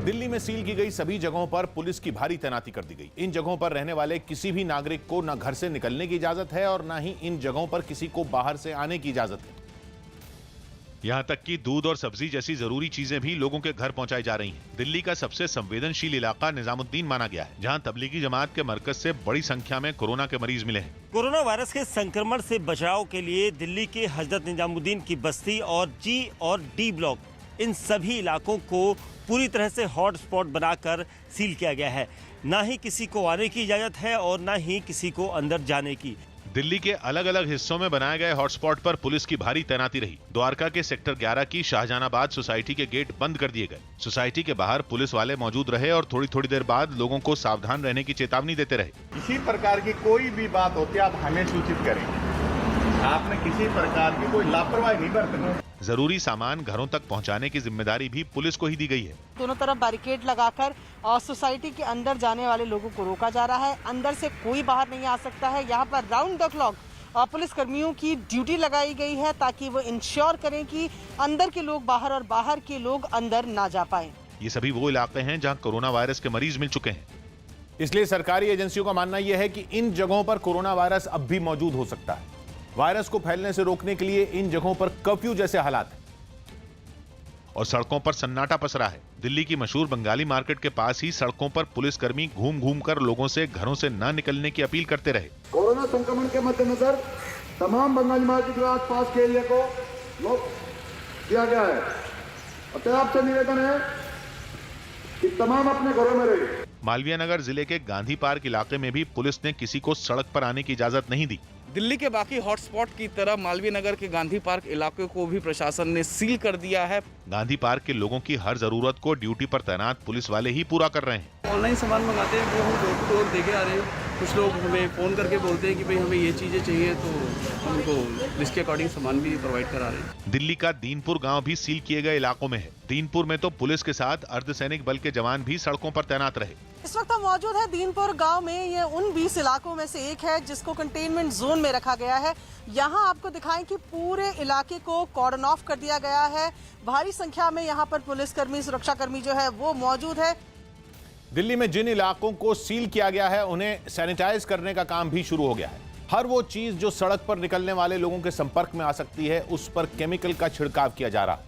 दिल्ली में सील की गई सभी जगहों पर पुलिस की भारी तैनाती कर दी गई। इन जगहों पर रहने वाले किसी भी नागरिक को न घर से निकलने की इजाजत है और न ही इन जगहों पर किसी को बाहर से आने की इजाजत है। यहां तक कि दूध और सब्जी जैसी जरूरी चीजें भी लोगों के घर पहुंचाई जा रही हैं। दिल्ली का सबसे संवेदनशील इलाका निजामुद्दीन माना गया है, जहां तबलीगी जमात के मरकज से बड़ी संख्या में कोरोना के मरीज मिले हैं। कोरोना वायरस के संक्रमण से बचाव के लिए दिल्ली के हजरत निजामुद्दीन की बस्ती और जी और डी ब्लॉक, इन सभी इलाकों को पूरी तरह से हॉट स्पॉट बनाकर सील किया गया है। ना ही किसी को आने की इजाजत है और ना ही किसी को अंदर जाने की। दिल्ली के अलग अलग हिस्सों में बनाए गए हॉटस्पॉट पर पुलिस की भारी तैनाती रही। द्वारका के सेक्टर 11 की शाहजहानाबाद सोसाइटी के गेट बंद कर दिए गए। सोसाइटी के बाहर पुलिस वाले मौजूद रहे और थोड़ी थोड़ी देर बाद लोगों को सावधान रहने की चेतावनी देते रहे। किसी प्रकार की कोई भी बात होती है आप हमें सूचित करें। आपने किसी प्रकार की कोई लापरवाही नहीं बरतनी। जरूरी सामान घरों तक पहुंचाने की जिम्मेदारी भी पुलिस को ही दी गई है। दोनों तरफ बैरिकेड लगाकर और सोसाइटी के अंदर जाने वाले लोगों को रोका जा रहा है। अंदर से कोई बाहर नहीं आ सकता है। यहाँ पर राउंड द क्लॉक पुलिस कर्मियों की ड्यूटी लगाई गई है ताकि वो इंश्योर करें कि अंदर के लोग बाहर और बाहर के लोग अंदर ना जा पाए। ये सभी वो इलाके हैं जहाँ कोरोना वायरस के मरीज मिल चुके हैं। इसलिए सरकारी एजेंसियों का मानना यह है कि इन जगहों पर कोरोना वायरस अब भी मौजूद हो सकता है। वायरस को फैलने से रोकने के लिए इन जगहों पर कर्फ्यू जैसे हालात हैं और सड़कों पर सन्नाटा पसरा है। दिल्ली की मशहूर बंगाली मार्केट के पास ही सड़कों पर पुलिसकर्मी घूम घूम कर लोगों से घरों से न निकलने की अपील करते रहे। कोरोना संक्रमण के मद्देनजर तमाम बंगाली मार्केट के आसपास के एरिया को लॉक किया गया है। अतः आपसे निवेदन है कि तमाम अपने घरों में रहे। मालवीय नगर जिले के गांधी पार्क इलाके में भी पुलिस ने किसी को सड़क पर आने की इजाजत नहीं दी। दिल्ली के बाकी हॉटस्पॉट की तरह मालवीय नगर के गांधी पार्क इलाके को भी प्रशासन ने सील कर दिया है। गांधी पार्क के लोगों की हर जरूरत को ड्यूटी पर तैनात पुलिस वाले ही पूरा कर रहे हैं। ऑनलाइन सामान मंगाते हैं, वो हम डोर टू डोर देके आ रहे हैं। कुछ लोग हमें फोन करके बोलते हैं कि भाई हमें ये चीजें चाहिए, तो हम उनको लिस्ट के अकॉर्डिंग सामान भी प्रोवाइड करा रहे हैं। दिल्ली का दीनपुर गांव भी सील किए गए इलाकों में है। दीनपुर में तो पुलिस के साथ अर्धसैनिक बल के जवान भी सड़कों पर तैनात रहे। इस वक्त हम मौजूद है दीनपुर गांव में। ये उन 20 इलाकों में से एक है जिसको कंटेनमेंट जोन में रखा गया है। यहाँ आपको दिखाएं कि पूरे इलाके को कॉर्डन ऑफ कर दिया गया है। भारी संख्या में यहाँ पर पुलिसकर्मी, सुरक्षाकर्मी जो है वो मौजूद है। दिल्ली में जिन इलाकों को सील किया गया है उन्हें सैनिटाइज करने का काम भी शुरू हो गया है। हर वो चीज जो सड़क पर निकलने वाले लोगों के संपर्क में आ सकती है उस पर केमिकल का छिड़काव किया जा रहा है।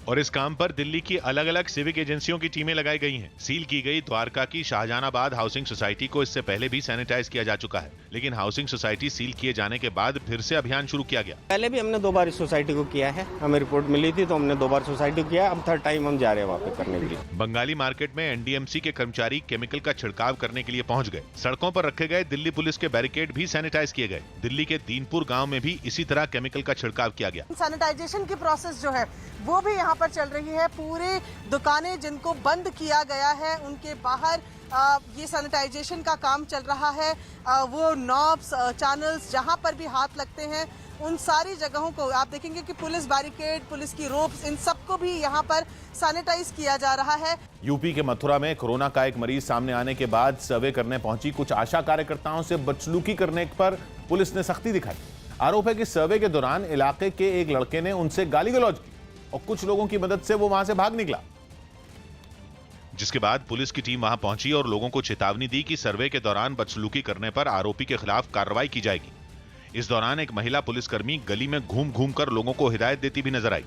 और इस काम पर दिल्ली की अलग अलग सिविक एजेंसियों की टीमें लगाई गई हैं। सील की गई द्वारका की शाहजहानाबाद हाउसिंग सोसाइटी को इससे पहले भी सैनिटाइज किया जा चुका है, लेकिन हाउसिंग सोसाइटी सील किए जाने के बाद फिर से अभियान शुरू किया गया। पहले भी हमने 2 बार इस सोसाइटी को किया है। हमें रिपोर्ट मिली थी तो हमने 2 बार सोसाइटी को किया। अब 3rd टाइम हम जा रहे हैं वहाँ पे करने के लिए। बंगाली मार्केट में एनडीएमसी के कर्मचारी केमिकल का छिड़काव करने के लिए पहुंच गए। सड़कों पर रखे गए दिल्ली पुलिस के बैरिकेड भी सैनिटाइज किए गए। दिल्ली के दीनपुर गाँव में भी इसी तरह केमिकल का छिड़काव किया गया। सैनिटाइजेशन की प्रोसेस जो है वो भी यहाँ पर चल रही है। पूरे दुकानें जिनको बंद किया गया है उनके बाहर ये सैनिटाइजेशन का काम चल रहा है। वो नॉब्स, चैनल्स जहाँ पर भी हाथ लगते हैं उन सारी जगहों को आप देखेंगे कि पुलिस बैरिकेड, पुलिस की रोप्स, इन सबको भी यहाँ पर सैनिटाइज किया जा रहा है। यूपी के मथुरा में कोरोना का एक मरीज सामने आने के बाद सर्वे करने पहुंची कुछ आशा कार्यकर्ताओं से बदसलूकी करने पर पुलिस ने सख्ती दिखाई। आरोप है कि सर्वे के दौरान इलाके के एक लड़के ने उनसे गाली गलौज की और कुछ लोगों की मदद से वो वहां से भाग निकला, जिसके बाद पुलिस की टीम वहां पहुंची और लोगों को चेतावनी दी कि सर्वे के दौरान बदसलूकी करने पर आरोपी के खिलाफ कार्रवाई की जाएगी। इस दौरान एक महिला पुलिसकर्मी गली में घूम घूम कर लोगों को हिदायत देती भी नजर आई।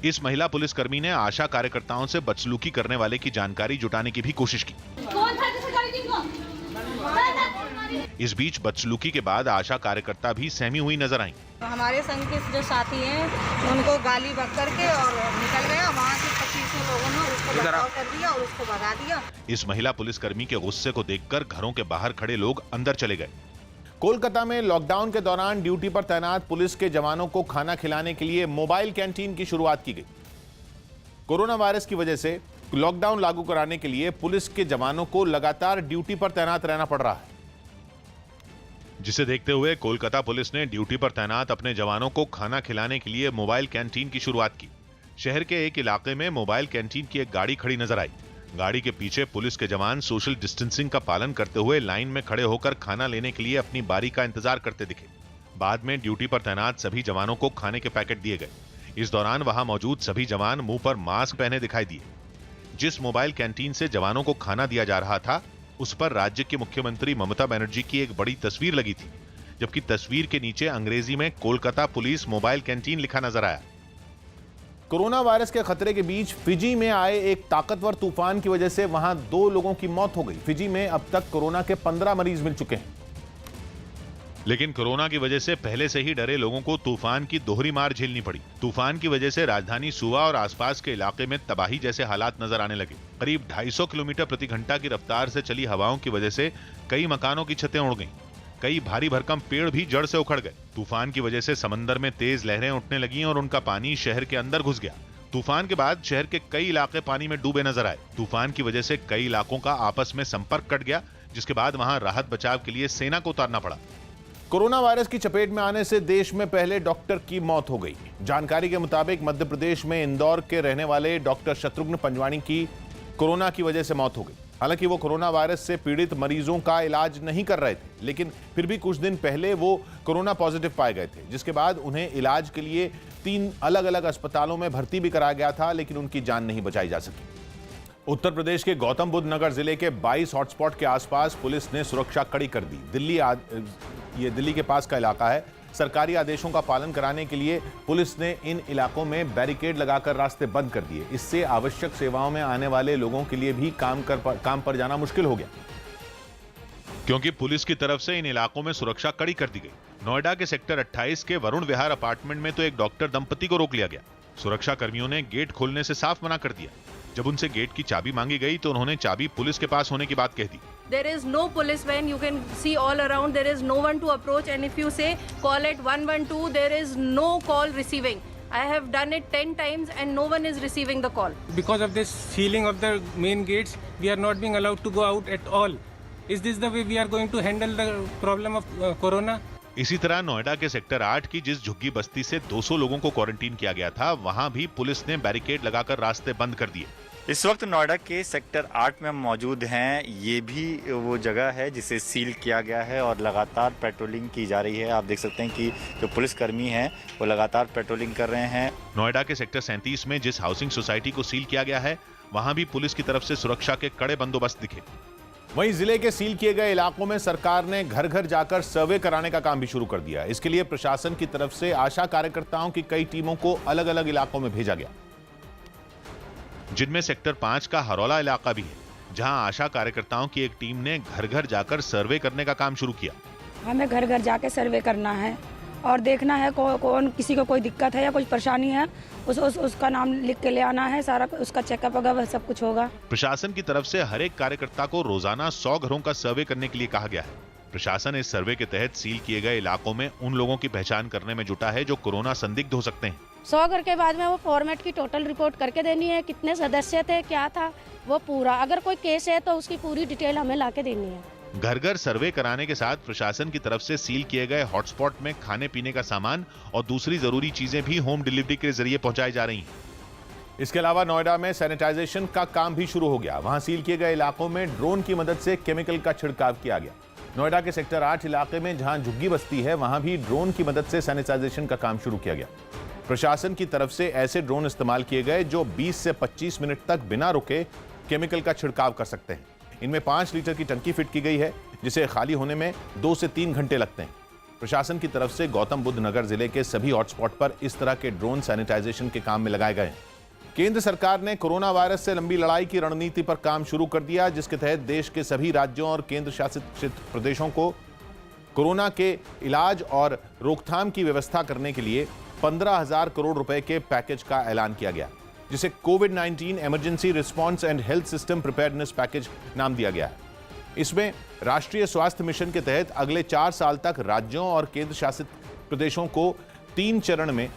इस महिला पुलिसकर्मी ने आशा कार्यकर्ताओं से बदसलूकी करने वाले की जानकारी जुटाने की भी कोशिश की। इस बीच बदसलूकी के बाद आशा कार्यकर्ता भी सहमी हुई नजर आईं। हमारे संघ के जो साथी हैं उनको गाली बक करके और निकल गया। वहाँ से 25 लोगों ने उसको बचाव कर दिया और उसको भगा दिया। इस महिला पुलिसकर्मी के गुस्से को देखकर घरों के बाहर खड़े लोग अंदर चले गए। कोलकाता में लॉकडाउन के दौरान ड्यूटी पर तैनात पुलिस के जवानों को खाना खिलाने के लिए मोबाइल कैंटीन की शुरुआत की गई। कोरोना वायरस की वजह से लॉकडाउन लागू कराने के लिए पुलिस के जवानों को लगातार ड्यूटी पर तैनात रहना पड़ रहा है, जिसे देखते हुए कोलकाता पुलिस ने ड्यूटी पर तैनात अपने जवानों को खाना खिलाने के लिए मोबाइल कैंटीन की शुरुआत की। शहर के एक इलाके में मोबाइल कैंटीन की एक गाड़ी खड़ी नजर आई। गाड़ी के पीछे पुलिस के जवान सोशल डिस्टेंसिंग का पालन करते हुए लाइन में खड़े होकर खाना लेने के लिए अपनी बारी का इंतजार करते दिखे। बाद में ड्यूटी पर तैनात सभी जवानों को खाने के पैकेट दिए गए। इस दौरान वहां मौजूद सभी जवान मुंह पर मास्क पहने दिखाई दिए। जिस मोबाइल कैंटीन से जवानों को खाना दिया जा रहा था, उस पर राज्य की मुख्यमंत्री ममता बनर्जी की एक बड़ी तस्वीर लगी थी, जबकि तस्वीर के नीचे अंग्रेजी में कोलकाता पुलिस मोबाइल कैंटीन लिखा नजर आया। कोरोना वायरस के खतरे के बीच फिजी में आए एक ताकतवर तूफान की वजह से वहां 2 लोगों की मौत हो गई। फिजी में अब तक कोरोना के 15 मरीज मिल चुके हैं। लेकिन कोरोना की वजह से पहले से ही डरे लोगों को तूफान की दोहरी मार झेलनी पड़ी। तूफान की वजह से राजधानी सुवा और आसपास के इलाके में तबाही जैसे हालात नजर आने लगे। करीब 250 किलोमीटर प्रति घंटा की रफ्तार से चली हवाओं की वजह से कई मकानों की छतें उड़ गईं। कई भारी भरकम पेड़ भी जड़ से उखड़ गए। तूफान की वजह से समंदर में तेज लहरें उठने लगीं और उनका पानी शहर के अंदर घुस गया। तूफान के बाद शहर के कई इलाके पानी में डूबे नजर आए। तूफान की वजह से कई इलाकों का आपस में संपर्क कट गया, जिसके बाद वहां राहत बचाव के लिए सेना को उतारना पड़ा। कोरोना वायरस की चपेट में आने से देश में पहले डॉक्टर की मौत हो गई। जानकारी के मुताबिक मध्य प्रदेश में इंदौर के रहने वाले डॉक्टर शत्रुघ्न पंजवाणी की कोरोना की वजह से मौत हो गई। हालांकि वो कोरोना वायरस से पीड़ित मरीजों का इलाज नहीं कर रहे थे, लेकिन फिर भी कुछ दिन पहले वो कोरोना पॉजिटिव पाए गए थे, जिसके बाद उन्हें इलाज के लिए 3 अलग अलग अस्पतालों में भर्ती भी कराया गया था, लेकिन उनकी जान नहीं बचाई जा सकी। उत्तर प्रदेश के गौतम बुद्ध नगर जिले के 22 हॉटस्पॉट के आसपास पुलिस ने सुरक्षा कड़ी कर दी। ये दिल्ली के पास का इलाका है। सरकारी आदेशों का पालन कराने के लिए पुलिस ने इन इलाकों में बैरिकेड लगाकर रास्ते बंद कर दिए। इससे आवश्यक सेवाओं में आने वाले लोगों के लिए भी काम पर जाना मुश्किल हो गया, क्योंकि पुलिस की तरफ से इन इलाकों में सुरक्षा कड़ी कर दी गई। नोएडा के सेक्टर 28 के वरुण विहार अपार्टमेंट में तो एक डॉक्टर दंपति को रोक लिया गया। सुरक्षा कर्मियों ने गेट खोलने से साफ मना कर दिया। जब उनसे गेट की चाबी मांगी गई तो उन्होंने चाबी पुलिस के पास होने की बात कह दी। There is no police van, you can see all around, there is no one to approach, and if you say call at 112, there is no call receiving. I have done it 10 times and no one is receiving the call. Because of this sealing of the main gates, we are not being allowed to go out at all. Is this the way we are going to handle the problem of corona? इसी तरह नोएडा के sector 8 की जिस झुग्गी बस्ती से 200 लोगों को quarantine किया गया था, वहां भी पुलिस ने बैरिकेड लगाकर रास्ते बंद कर दिए। इस वक्त नोएडा के सेक्टर 8 में हम मौजूद हैं। ये भी वो जगह है जिसे सील किया गया है और लगातार पेट्रोलिंग की जा रही है। आप देख सकते हैं कि जो पुलिसकर्मी हैं वो लगातार पेट्रोलिंग कर रहे हैं। नोएडा के सेक्टर 37 में जिस हाउसिंग सोसाइटी को सील किया गया है, वहां भी पुलिस की तरफ से सुरक्षा के कड़े बंदोबस्त दिखे। वहीं जिले के सील किए गए इलाकों में सरकार ने घर घर जाकर सर्वे कराने का काम भी शुरू कर दिया। इसके लिए प्रशासन की तरफ से आशा कार्यकर्ताओं की कई टीमों को अलग अलग इलाकों में भेजा गया, जिनमें सेक्टर 5 का हरौला इलाका भी है, जहां आशा कार्यकर्ताओं की एक टीम ने घर घर जाकर सर्वे करने का काम शुरू किया। हमें घर घर जाके सर्वे करना है और देखना है कौन किसी को कोई दिक्कत है या कोई परेशानी है, उसका नाम लिख के ले आना है। सारा उसका चेकअप वगैरह सब कुछ होगा। प्रशासन की तरफ से हर एक कार्यकर्ता को रोजाना 100 घरों का सर्वे करने के लिए कहा गया है। प्रशासन इस सर्वे के तहत सील किए गए इलाकों में उन लोगों की पहचान करने में जुटा है जो कोरोना संदिग्ध हो सकते हैं। 100 घर के बाद में वो फॉर्मेट की टोटल रिपोर्ट करके देनी है, कितने सदस्य थे, क्या था वो पूरा। अगर कोई केस है तो उसकी पूरी डिटेल हमें लाके देनी है। घर घर सर्वे कराने के साथ प्रशासन की तरफ से सील किए गए हॉटस्पॉट में खाने पीने का सामान और दूसरी जरूरी चीजें भी होम डिलीवरी के जरिए पहुंचाई जा रही हैं। इसके अलावा नोएडा में सैनिटाइजेशन का काम भी शुरू हो गया। वहां सील किए गए इलाकों में ड्रोन की मदद से केमिकल का छिड़काव किया गया। नोएडा के सेक्टर 8 इलाके में जहां झुग्गी बस्ती है, वहां भी ड्रोन की मदद से सैनिटाइजेशन का काम शुरू किया गया। प्रशासन की तरफ से ऐसे ड्रोन इस्तेमाल किए गए जो 20 से 25 मिनट तक बिना रुके केमिकल का छिड़काव कर सकते हैं। इनमें 5 लीटर की टंकी फिट की गई है, जिसे खाली होने में 2 से 3 घंटे लगते हैं। प्रशासन की तरफ से गौतम बुद्ध नगर जिले के सभी हॉटस्पॉट पर इस तरह के ड्रोन सैनिटाइजेशन के काम में लगाए गए हैं। केंद्र सरकार ने कोरोना वायरस से लंबी लड़ाई की रणनीति पर काम शुरू कर दिया, जिसके तहत देश के सभी राज्यों और केंद्र शासित प्रदेशों को कोरोना के इलाज और रोकथाम की व्यवस्था करने के लिए 15,000 करोड़ रुपए के पैकेज का ऐलान किया गया, जिसे कोविड-19 emergency response and health system preparedness package नाम दिया गया है। इसमें राष्ट्रीय स्वास्थ्य मिशन के तहत अगले 4 साल तक राज्यों और केंद्र शासित प्रदेशों को 3 चरण में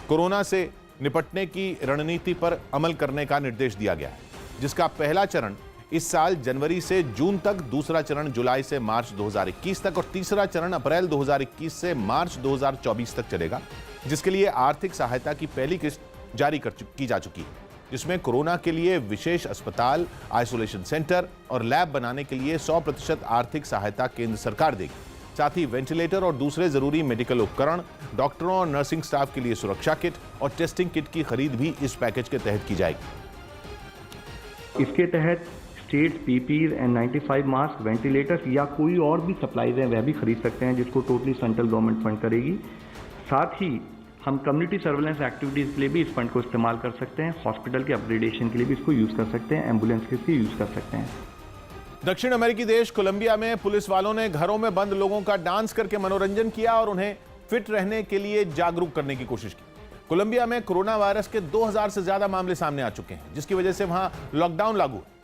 कोरोना से निपटने की रणनीति पर अमल करने का निर्देश दिया गया है, जिसका पहला चरण इस साल जनवरी से जून तक, दूसरा चरण जुलाई से मार्च 2021 तक और तीसरा चरण अप्रैल 2021 से मार्च 2024 तक चलेगा, जिसके लिए आर्थिक सहायता की पहली किस्त जारी की जा चुकी है, जिसमें कोरोना के लिए विशेष अस्पताल, आइसोलेशन सेंटर और लैब बनाने के लिए 100% आर्थिक सहायता केंद्र सरकार देगी। साथ ही वेंटिलेटर और दूसरे जरूरी मेडिकल उपकरण, डॉक्टरों और नर्सिंग स्टाफ के लिए सुरक्षा किट और टेस्टिंग किट की खरीद भी इस पैकेज के तहत की जाएगी। इसके तहत state PPs and 95 mask, ventilators या कोई और भी सप्लाईज हैं वह भी खरीद सकते हैं, जिसको टोटली सेंट्रल गवर्नमेंट फंड करेगी। साथ ही हम कम्युनिटी सर्वेलेंस एक्टिविटीज़ के लिए भी इस फंड को इस्तेमाल कर सकते हैं, हॉस्पिटल के अपग्रेडेशन के लिए भी इसको यूज़ कर सकते हैं, एम्बुलेंस के लिए यूज़ कर सकते हैं। दक्षिण अमेरिकी देश कोलंबिया में पुलिस वालों ने घरों में बंद लोगों का डांस करके मनोरंजन किया और उन्हें फिट रहने के लिए जागरूक करने की कोशिश की। कोलंबिया में कोरोना वायरस के 2000 से ज्यादा मामले सामने आ चुके हैं, जिसकी वजह से वहां लॉकडाउन लागू है।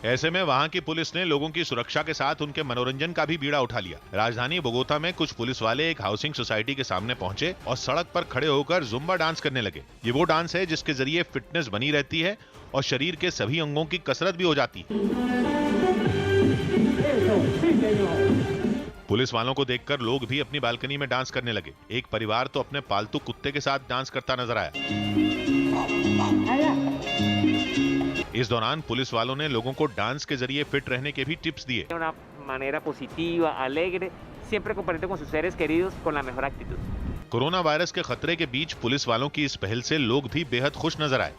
ऐसे में वहां की पुलिस ने लोगों की सुरक्षा के साथ उनके मनोरंजन का भी बीड़ा उठा लिया। राजधानी बोगोता में कुछ पुलिस वाले एक हाउसिंग सोसाइटी के सामने पहुंचे और सड़क पर खड़े होकर जुम्बा डांस करने लगे। ये वो डांस है जिसके जरिए फिटनेस बनी रहती है और शरीर के सभी अंगों की कसरत भी हो जाती है। पुलिस वालों को देखकर लोग भी अपनी बालकनी में डांस करने लगे। एक परिवार तो अपने पालतू कुत्ते के साथ डांस करता नजर आया। इस दौरान पुलिस वालों ने लोगों को डांस के जरिए फिट रहने के भी टिप्स दिए। कोरोना वायरस के खतरे के बीच पुलिस वालों की इस पहल से लोग भी बेहद खुश नजर आए।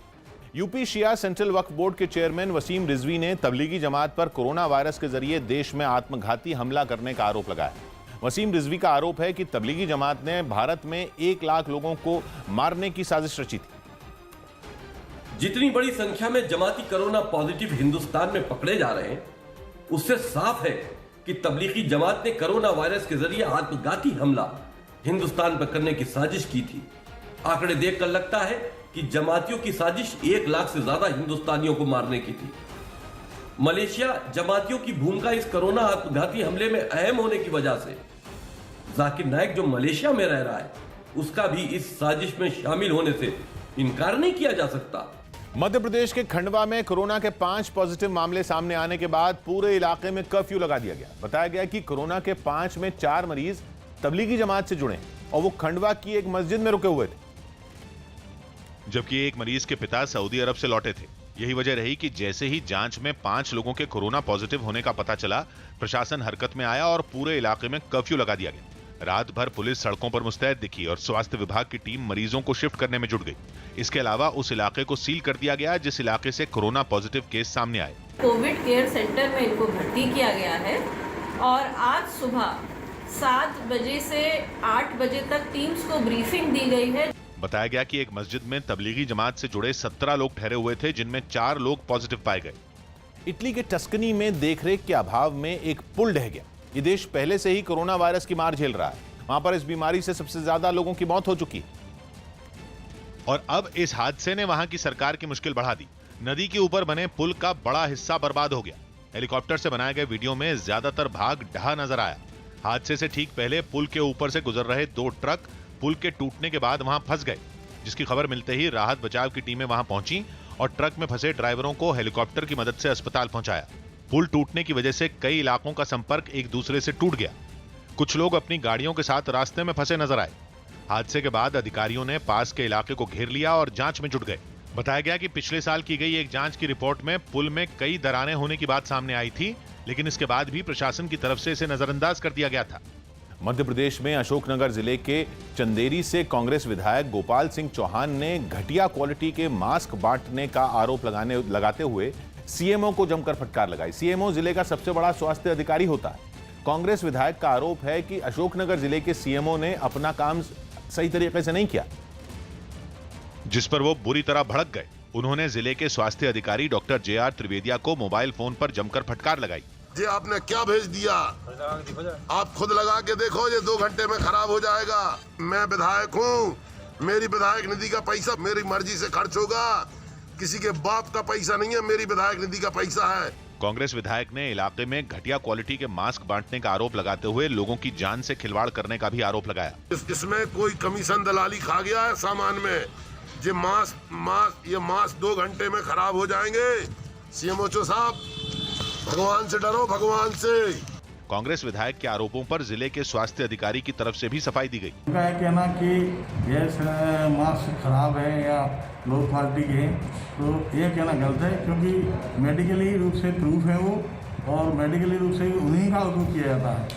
यूपी शिया सेंट्रल वक्फ बोर्ड के चेयरमैन वसीम रिजवी ने तबलीगी जमात पर कोरोना वायरस के जरिए देश में आत्मघाती हमला करने का आरोप लगाया। वसीम रिजवी का आरोप है कि तबलीगी जमात ने भारत में 1 लाख लोगों को मारने की साजिश रची थी। जितनी बड़ी संख्या में जमाती कोरोना पॉजिटिव हिंदुस्तान में पकड़े जा रहे हैं, उससे साफ है कि तबलीगी जमात ने कोरोना वायरस के जरिए आत्मघाती हमला हिंदुस्तान पर करने की साजिश की थी। आंकड़े देखकर लगता है कि जमातियों की साजिश 1 लाख से ज्यादा हिंदुस्तानियों को मारने की थी। मलेशिया जमातियों की भूमिका इस कोरोना आत्मघाती हमले में अहम होने की वजह से जाकिर नाइक जो मलेशिया में रह रहा है, उसका भी इस साजिश में शामिल होने से इनकार नहीं किया जा सकता। मध्य प्रदेश के खंडवा में कोरोना के 5 पॉजिटिव मामले सामने आने के बाद पूरे इलाके में कर्फ्यू लगा दिया गया। बताया गया कि कोरोना के 5 में 4 मरीज तबलीगी जमात से जुड़े और वो खंडवा की एक मस्जिद में रुके हुए थे, जबकि एक मरीज के पिता सऊदी अरब से लौटे थे। यही वजह रही कि जैसे ही जांच में 5 लोगों के कोरोना पॉजिटिव होने का पता चला, प्रशासन हरकत में आया और पूरे इलाके में कर्फ्यू लगा दिया गया। रात भर पुलिस सड़कों पर मुस्तैद दिखी और स्वास्थ्य विभाग की टीम मरीजों को शिफ्ट करने में जुट गई। इसके अलावा उस इलाके को सील कर दिया गया जिस इलाके से कोरोना पॉजिटिव केस सामने आए। कोविड केयर सेंटर में इनको भर्ती किया गया है और आज सुबह 7 बजे से 8 बजे तक टीम्स को ब्रीफिंग दी गई है। बताया गया कि एक मस्जिद में तबलीगी जमात से जुड़े 17 लोग ठहरे हुए थे, जिनमें 4 लोग पॉजिटिव पाए गए। इटली के टस्कनी में देखरेख के अभाव में एक पुल ढह गया। ये देश पहले से ही कोरोना वायरस की मार झेल रहा है। वहां पर इस बीमारी से सबसे ज्यादा लोगों की मौत हो चुकी है और अब इस हादसे ने वहां की सरकार की मुश्किल बढ़ा दी। नदी के ऊपर बने पुल का बड़ा हिस्सा बर्बाद हो गया। हेलीकॉप्टर से बनाए गए वीडियो में ज्यादातर भाग ढहा नजर आया। हादसे से ठीक पहले पुल के ऊपर से गुजर रहे 2 ट्रक पुल के टूटने के बाद वहां फंस गए, जिसकी खबर मिलते ही राहत बचाव की टीमें वहां पहुंची और ट्रक में फंसे ड्राइवरों को हेलीकॉप्टर की मदद से अस्पताल पहुंचाया। पुल टूटने की वजह से कई इलाकों का संपर्क एक दूसरे से टूट गया। कुछ लोग अपनी गाड़ियों के साथ रास्ते में फंसे नजर आए। हादसे के बाद अधिकारियों ने पास के इलाके को घेर लिया और जांच में जुट गए। बताया गया कि पिछले साल की गई एक जांच की रिपोर्ट में पुल में कई दरारें होने की बात सामने आई थी, लेकिन इसके बाद भी प्रशासन की तरफ से इसे नजरअंदाज कर दिया गया था। मध्य प्रदेश में अशोकनगर जिले के चंदेरी से कांग्रेस विधायक गोपाल सिंह चौहान ने घटिया क्वालिटी के मास्क बांटने का आरोप लगाते हुए सीएमओ को जमकर फटकार लगाई। सीएमओ जिले का सबसे बड़ा स्वास्थ्य अधिकारी होता है। कांग्रेस विधायक का आरोप है कि अशोकनगर जिले के सीएमओ ने अपना काम सही तरीके से नहीं किया, जिस पर वो बुरी तरह भड़क गए। उन्होंने जिले के स्वास्थ्य अधिकारी डॉक्टर JR त्रिवेदिया को मोबाइल फोन पर जमकर फटकार लगाई। जी आपने क्या भेज दिया, आप खुद लगा के देखो, ये 2 घंटे में खराब हो जाएगा। मैं विधायक हूँ, मेरी विधायक निधि का पैसा मेरी मर्जी से खर्च होगा, किसी के बाप का पैसा नहीं है, मेरी विधायक निधि का पैसा है। कांग्रेस विधायक ने इलाके में घटिया क्वालिटी के मास्क बांटने का आरोप लगाते हुए लोगों की जान से खिलवाड़ करने का भी आरोप लगाया। इसमें कोई कमीशन दलाली खा गया है सामान में। ये मास्क 2 घंटे में खराब हो जाएंगे। सीएमओ साहब, भगवान से डरो, भगवान से। कांग्रेस विधायक के आरोपों पर जिले के स्वास्थ्य अधिकारी की तरफ से भी सफाई दी गई। उनका है कहना कि ये मास्क खराब है या लो क्वालिटी के हैं, तो ये कहना गलत है, क्योंकि मेडिकली रूप से प्रूफ है वो, और मेडिकली रूप से उन्हीं का उपयोग किया जाता है।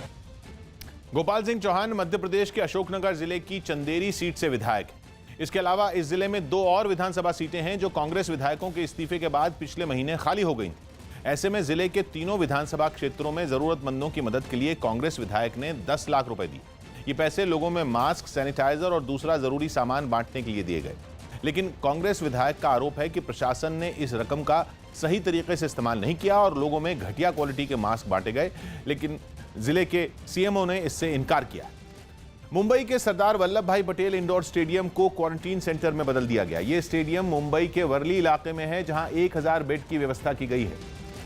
गोपाल सिंह चौहान मध्य प्रदेश के अशोकनगर जिले की चंदेरी सीट से विधायक हैं। इसके अलावा इस जिले में 2 और विधानसभा सीटें हैं जो कांग्रेस विधायकों के इस्तीफे के बाद पिछले महीने खाली हो गई। ऐसे में जिले के तीनों विधानसभा क्षेत्रों में जरूरतमंदों की मदद के लिए कांग्रेस विधायक ने 10 लाख रुपए दिए। ये पैसे लोगों में मास्क, सैनिटाइजर और दूसरा जरूरी सामान बांटने के लिए दिए गए। लेकिन कांग्रेस विधायक का आरोप है कि प्रशासन ने इस रकम का सही तरीके से इस्तेमाल नहीं किया और लोगों में घटिया क्वालिटी के मास्क बांटे गए, लेकिन जिले के सीएमओ ने इससे इनकार किया। मुंबई के सरदार वल्लभ भाई पटेल इंडोर स्टेडियम को क्वारंटीन सेंटर में बदल दिया गया। यह स्टेडियम मुंबई के वर्ली इलाके में है, जहां 1000 बेड की व्यवस्था की गई है।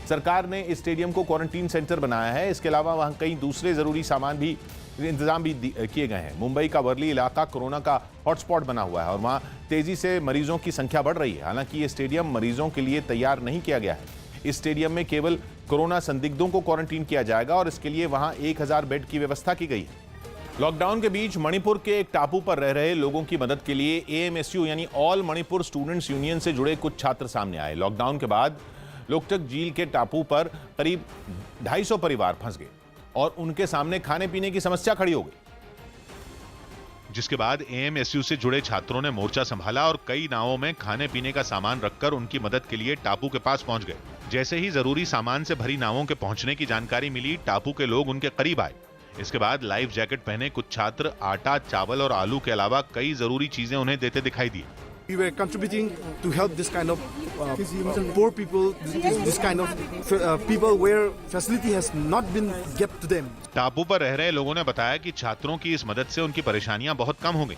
सरकार ने इस स्टेडियम को क्वारंटीन सेंटर बनाया है। इसके अलावा वहां कई दूसरे जरूरी सामान भी इंतजाम भी किए गए हैं। मुंबई का वर्ली इलाका कोरोना का हॉटस्पॉट बना हुआ है और वहां तेजी से मरीजों की संख्या बढ़ रही है। हालांकि ये स्टेडियम मरीजों के लिए तैयार नहीं किया गया है। इस स्टेडियम में केवल कोरोना संदिग्धों को क्वारंटीन किया जाएगा और इसके लिए वहां 1000 बेड की व्यवस्था की गई है। लॉकडाउन के बीच मणिपुर के एक टापू पर रह रहे लोगों की मदद के लिए AMSU यानी ऑल मणिपुर स्टूडेंट्स यूनियन से जुड़े कुछ छात्र सामने आए। लॉकडाउन के बाद लोकटक झील के टापू पर करीब 250 परिवार फंस गए और उनके सामने खाने पीने की समस्या खड़ी हो गई। जिसके बाद AMSU से जुड़े छात्रों ने मोर्चा संभाला और कई नावों में खाने पीने का सामान रखकर उनकी मदद के लिए टापू के पास पहुंच गए। जैसे ही जरूरी सामान से भरी नावों के पहुंचने की जानकारी मिली, टापू के लोग उनके करीब आए। इसके बाद लाइफ जैकेट पहने कुछ छात्र आटा, चावल और आलू के अलावा कई जरूरी चीजें उन्हें देते दिखाई दी। We were contributing to help this kind of poor people, this kind of people where facility has not been get to them. टापू पर रह रहे लोगों ने बताया कि छात्रों की इस मदद से उनकी परेशानियां बहुत कम हो गई।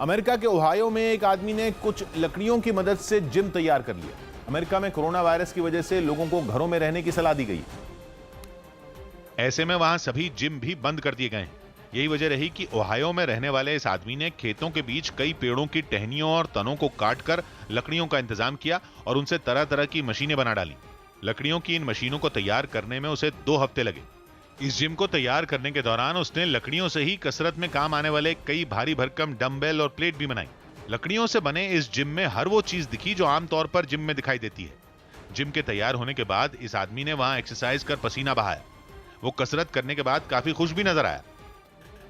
अमेरिका के ओहायो में एक आदमी ने कुछ लकड़ियों की मदद से जिम तैयार कर लिया। अमेरिका में कोरोना वायरस की वजह से लोगों को घरों में रहने की सलाह दी गई। ऐसे में वहां सभी जिम भी बंद कर दिए गए हैं। यही वजह रही कि ओहायो में रहने वाले इस आदमी ने खेतों के बीच कई पेड़ों की टहनियों और तनों को काटकर लकड़ियों का इंतजाम किया और उनसे तरह तरह की मशीनें बना डाली। लकड़ियों की इन मशीनों को तैयार करने में उसे 2 हफ्ते लगे। इस जिम को तैयार करने के दौरान उसने लकड़ियों से ही कसरत में काम आने वाले कई भारी भरकम डंबेल और प्लेट भी बनाई। लकड़ियों से बने इस जिम में हर वो चीज दिखी जो आमतौर पर जिम में दिखाई देती है। जिम के तैयार होने के बाद इस आदमी ने वहां एक्सरसाइज कर पसीना बहाया। वो कसरत करने के बाद काफी खुश भी नजर आया।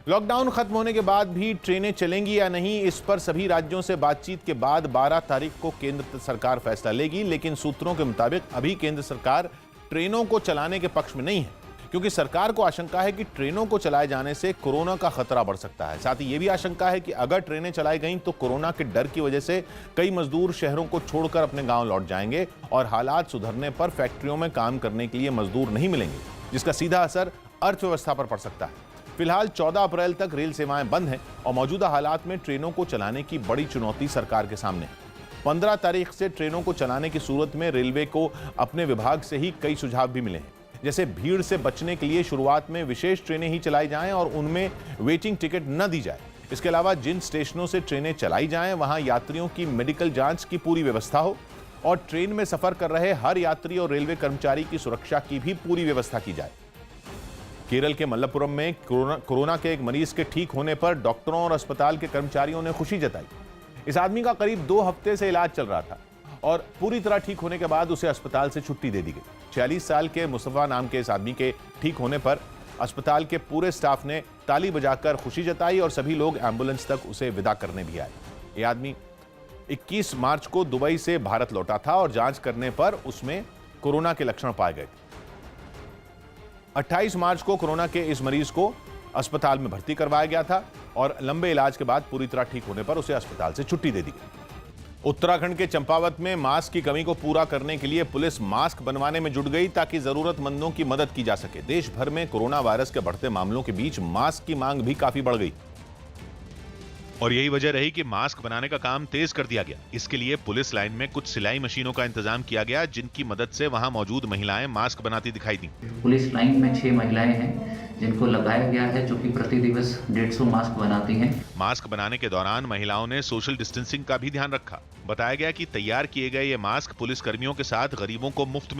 लॉकडाउन खत्म होने के बाद भी ट्रेनें चलेंगी या नहीं, इस पर सभी राज्यों से बातचीत के बाद 12 तारीख को केंद्र सरकार फैसला लेगी। लेकिन सूत्रों के मुताबिक अभी केंद्र सरकार ट्रेनों को चलाने के पक्ष में नहीं है, क्योंकि सरकार को आशंका है कि ट्रेनों को चलाए जाने से कोरोना का खतरा बढ़ सकता है। साथ ही यह भी आशंका है कि अगर ट्रेनें चलाई गईं तो कोरोना के डर की वजह से कई मजदूर शहरों को छोड़कर अपने गांव लौट जाएंगे और हालात सुधरने पर फैक्ट्रियों में काम करने के लिए मजदूर नहीं मिलेंगे, जिसका सीधा असर अर्थव्यवस्था पर पड़ सकता है। फिलहाल 14 अप्रैल तक रेल सेवाएं बंद हैं और मौजूदा हालात में ट्रेनों को चलाने की बड़ी चुनौती सरकार के सामने है। 15 तारीख से ट्रेनों को चलाने की सूरत में रेलवे को अपने विभाग से ही कई सुझाव भी मिले हैं, जैसे भीड़ से बचने के लिए शुरुआत में विशेष ट्रेनें ही चलाई जाएं और उनमें वेटिंग टिकट न दी जाए। इसके अलावा जिन स्टेशनों से ट्रेनें चलाई जाएं वहां यात्रियों की मेडिकल जांच की पूरी व्यवस्था हो और ट्रेन में सफर कर रहे हर यात्री और रेलवे कर्मचारी की सुरक्षा की भी पूरी व्यवस्था की जाए। केरल के मल्लपुरम में कोरोना के एक मरीज के ठीक होने पर डॉक्टरों और अस्पताल के कर्मचारियों ने खुशी जताई। इस आदमी का करीब 2 हफ्ते से इलाज चल रहा था और पूरी तरह ठीक होने के बाद उसे अस्पताल से छुट्टी दे दी गई। 46 साल के मुस्तफा नाम के इस आदमी के ठीक होने पर अस्पताल के पूरे स्टाफ ने ताली बजाकर खुशी जताई और सभी लोग एम्बुलेंस तक उसे विदा करने भी आए। ये आदमी 21 मार्च को दुबई से भारत लौटा था और जांच करने पर उसमें कोरोना के लक्षण पाए गए थे। 28 मार्च को कोरोना के इस मरीज को अस्पताल में भर्ती करवाया गया था और लंबे इलाज के बाद पूरी तरह ठीक होने पर उसे अस्पताल से छुट्टी दे दी गई। उत्तराखंड के चंपावत में मास्क की कमी को पूरा करने के लिए पुलिस मास्क बनवाने में जुट गई ताकि जरूरतमंदों की मदद की जा सके। देश भर में कोरोना वायरस के बढ़ते मामलों के बीच मास्क की मांग भी काफी बढ़ गई और यही वजह रही कि मास्क बनाने का काम तेज कर दिया गया। इसके लिए पुलिस लाइन में कुछ सिलाई मशीनों का इंतजाम किया गया, जिनकी मदद से वहां मौजूद महिलाएं मास्क बनाती दिखाई दी। पुलिस लाइन में 6 महिलाएं हैं जिनको लगाया गया है, जो कि प्रति दिवस 150 मास्क बनाती हैं। मास्क बनाने के दौरान महिलाओं ने सोशल डिस्टेंसिंग का भी ध्यान रखा। बताया गया कि तैयार किए गए ये मास्क पुलिस कर्मियों के साथ गरीबों को मुफ्त में